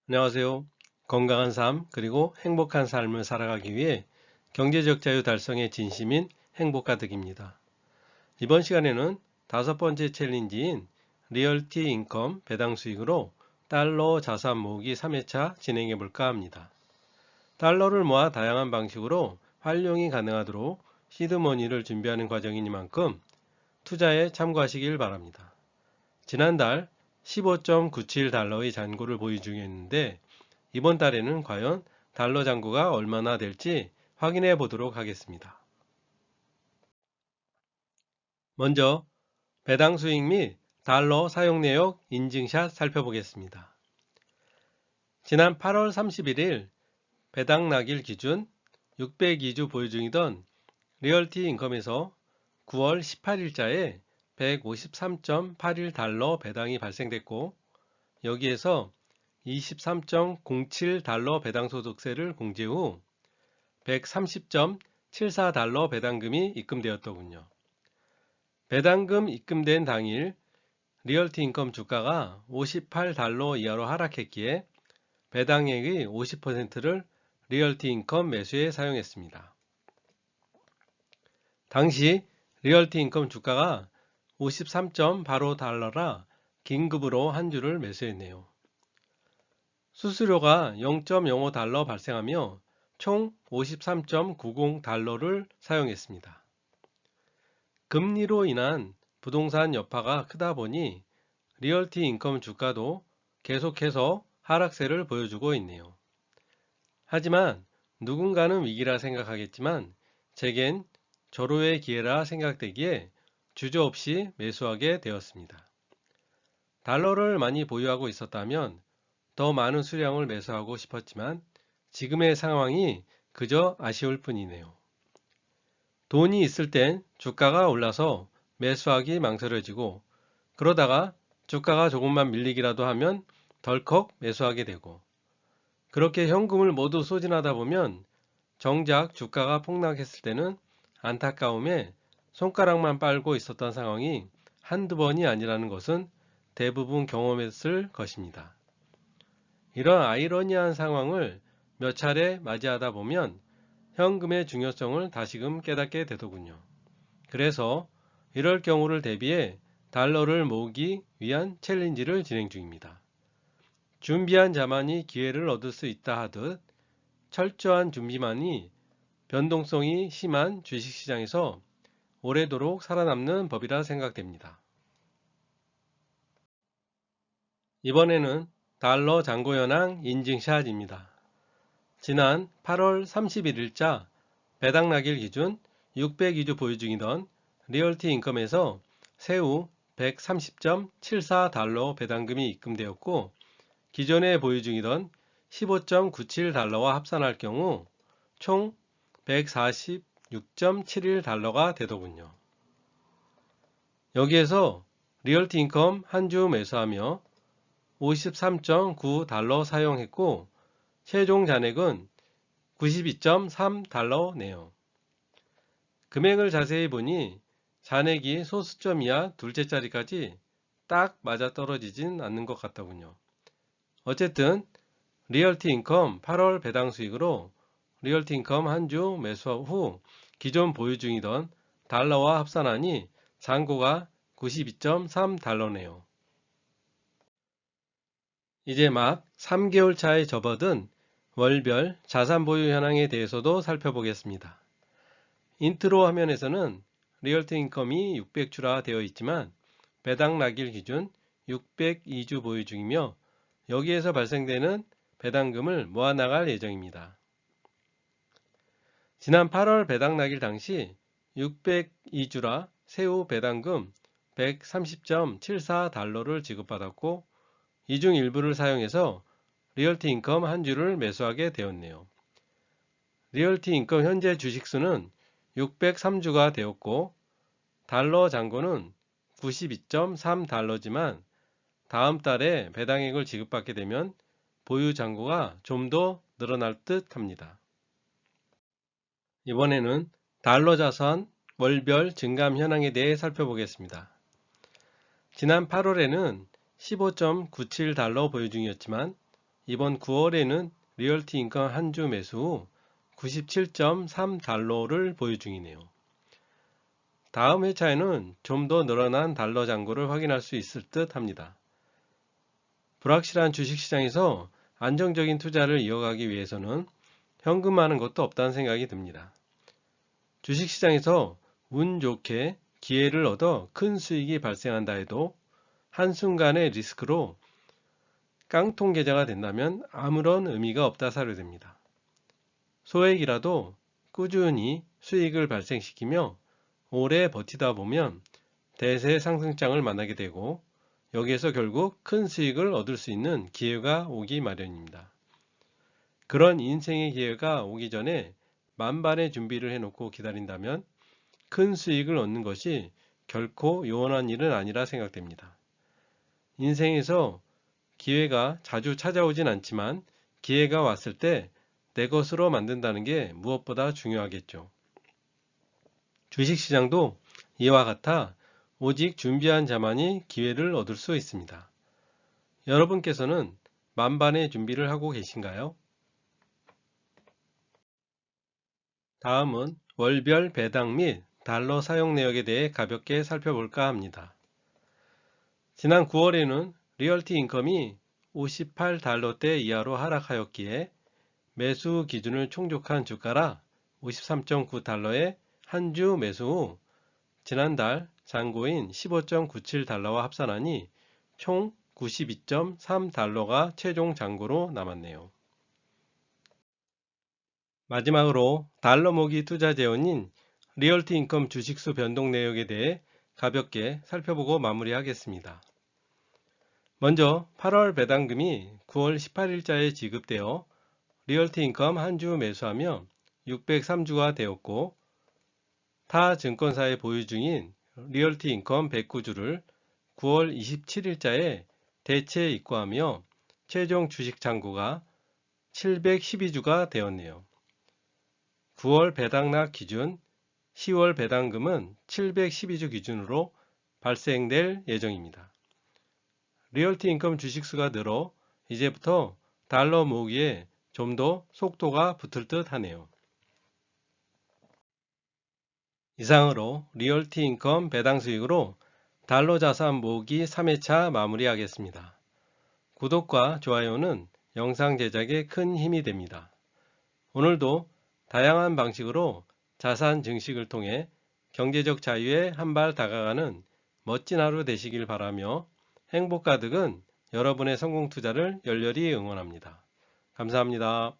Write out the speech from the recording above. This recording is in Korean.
안녕하세요. 건강한 삶 그리고 행복한 삶을 살아가기 위해 경제적 자유 달성의 진심인 행복가득입니다. 이번 시간에는 다섯 번째 챌린지인 리얼티 인컴 배당 수익으로 달러 자산 모으기 3회차 진행해 볼까 합니다. 달러를 모아 다양한 방식으로 활용이 가능하도록 시드머니를 준비하는 과정이니만큼 투자에 참고하시길 바랍니다. 지난달 15.97달러의 잔고를 보유 중이었는데 이번 달에는 과연 달러 잔고가 얼마나 될지 확인해 보도록 하겠습니다. 먼저 배당 수익 및 달러 사용 내역 인증샷 살펴보겠습니다. 지난 8월 31일 배당 낙일 기준 602주 보유 중이던 리얼티 인컴에서 9월 18일자에 153.81달러 배당이 발생됐고 여기에서 23.07달러 배당소득세를 공제 후 130.74달러 배당금이 입금되었더군요. 배당금 입금된 당일 리얼티 인컴 주가가 58달러 이하로 하락했기에 배당액의 50%를 리얼티 인컴 매수에 사용했습니다. 당시 리얼티 인컴 주가가 53.85달러라 긴급으로 한 주를 매수했네요. 수수료가 0.05달러 발생하며 총 53.90달러를 사용했습니다. 금리로 인한 부동산 여파가 크다 보니 리얼티 인컴 주가도 계속해서 하락세를 보여주고 있네요. 하지만 누군가는 위기라 생각하겠지만 제겐 절호의 기회라 생각되기에 주저없이 매수하게 되었습니다. 달러를 많이 보유하고 있었다면 더 많은 수량을 매수하고 싶었지만 지금의 상황이 그저 아쉬울 뿐이네요. 돈이 있을 땐 주가가 올라서 매수하기 망설여지고 그러다가 주가가 조금만 밀리기라도 하면 덜컥 매수하게 되고 그렇게 현금을 모두 소진하다 보면 정작 주가가 폭락했을 때는 안타까움에 손가락만 빨고 있었던 상황이 한두 번이 아니라는 것은 대부분 경험했을 것입니다. 이런 아이러니한 상황을 몇 차례 맞이하다 보면 현금의 중요성을 다시금 깨닫게 되더군요. 그래서 이럴 경우를 대비해 달러를 모으기 위한 챌린지를 진행 중입니다. 준비한 자만이 기회를 얻을 수 있다 하듯 철저한 준비만이 변동성이 심한 주식시장에서 오래도록 살아남는 법이라 생각됩니다. 이번에는 달러 잔고 현황 인증샷입니다. 지난 8월 31일자 배당 낙일 기준 602주 보유 중이던 리얼티 인컴에서 세후 130.74달러 배당금이 입금되었고 기존에 보유 중이던 15.97달러와 합산할 경우 총 146.71달러가 되더군요. 여기에서 리얼티 인컴 한 주 매수하며 53.9달러 사용했고 최종 잔액은 92.3달러네요. 금액을 자세히 보니 잔액이 소수점 이하 둘째 자리까지 딱 맞아떨어지진 않는 것 같더군요. 어쨌든 리얼티 인컴 8월 배당 수익으로 리얼티 인컴 한 주 매수 후 기존 보유 중이던 달러와 합산하니 잔고가 92.3달러네요. 이제 막 3개월 차에 접어든 월별 자산 보유 현황에 대해서도 살펴보겠습니다. 인트로 화면에서는 리얼티 인컴이 600주라 되어 있지만 배당 낙일 기준 602주 보유 중이며 여기에서 발생되는 배당금을 모아나갈 예정입니다. 지난 8월 배당 낙일 당시 602주라 세후 배당금 130.74달러를 지급받았고 이 중 일부를 사용해서 리얼티 인컴 한 주를 매수하게 되었네요. 리얼티 인컴 현재 주식수는 603주가 되었고 달러 잔고는 92.3달러지만 다음 달에 배당액을 지급받게 되면 보유 잔고가 좀 더 늘어날 듯 합니다. 이번에는 달러 자산 월별 증감 현황에 대해 살펴보겠습니다. 지난 8월에는 15.97달러 보유 중이었지만 이번 9월에는 리얼티 인컴 한 주 매수 후 97.3달러를 보유 중이네요. 다음 회차에는 좀 더 늘어난 달러 잔고를 확인할 수 있을 듯 합니다. 불확실한 주식시장에서 안정적인 투자를 이어가기 위해서는 현금하는 것도 없다는 생각이 듭니다. 주식시장에서 운 좋게 기회를 얻어 큰 수익이 발생한다 해도 한순간의 리스크로 깡통 계좌가 된다면 아무런 의미가 없다 사료됩니다. 소액이라도 꾸준히 수익을 발생시키며 오래 버티다 보면 대세 상승장을 만나게 되고 여기에서 결국 큰 수익을 얻을 수 있는 기회가 오기 마련입니다. 그런 인생의 기회가 오기 전에 만반의 준비를 해놓고 기다린다면 큰 수익을 얻는 것이 결코 요원한 일은 아니라 생각됩니다. 인생에서 기회가 자주 찾아오진 않지만 기회가 왔을 때 내 것으로 만든다는 게 무엇보다 중요하겠죠. 주식시장도 이와 같아 오직 준비한 자만이 기회를 얻을 수 있습니다. 여러분께서는 만반의 준비를 하고 계신가요? 다음은 월별 배당 및 달러 사용 내역에 대해 가볍게 살펴볼까 합니다. 지난 9월에는 리얼티 인컴이 58달러대 이하로 하락하였기에 매수 기준을 충족한 주가라 53.9달러에 한 주 매수 후 지난달 잔고인 15.97달러와 합산하니 총 92.3달러가 최종 잔고로 남았네요. 마지막으로 달러 모기 투자 재원인 리얼티 인컴 주식수 변동 내역에 대해 가볍게 살펴보고 마무리하겠습니다. 먼저 8월 배당금이 9월 18일자에 지급되어 리얼티 인컴 한 주 매수하며 603주가 되었고 타 증권사에 보유 중인 리얼티 인컴 109주를 9월 27일자에 대체 입고하며 최종 주식 잔고가 712주가 되었네요. 9월 배당납 기준 10월 배당금은 712주 기준으로 발생될 예정입니다. 리얼티 인컴 주식수가 늘어 이제부터 달러 모으기에 좀 더 속도가 붙을 듯 하네요. 이상으로 리얼티 인컴 배당 수익으로 달러 자산 모으기 3회차 마무리하겠습니다. 구독과 좋아요는 영상 제작에 큰 힘이 됩니다. 오늘도 다양한 방식으로 자산 증식을 통해 경제적 자유에 한 발 다가가는 멋진 하루 되시길 바라며 행복 가득은 여러분의 성공 투자를 열렬히 응원합니다. 감사합니다.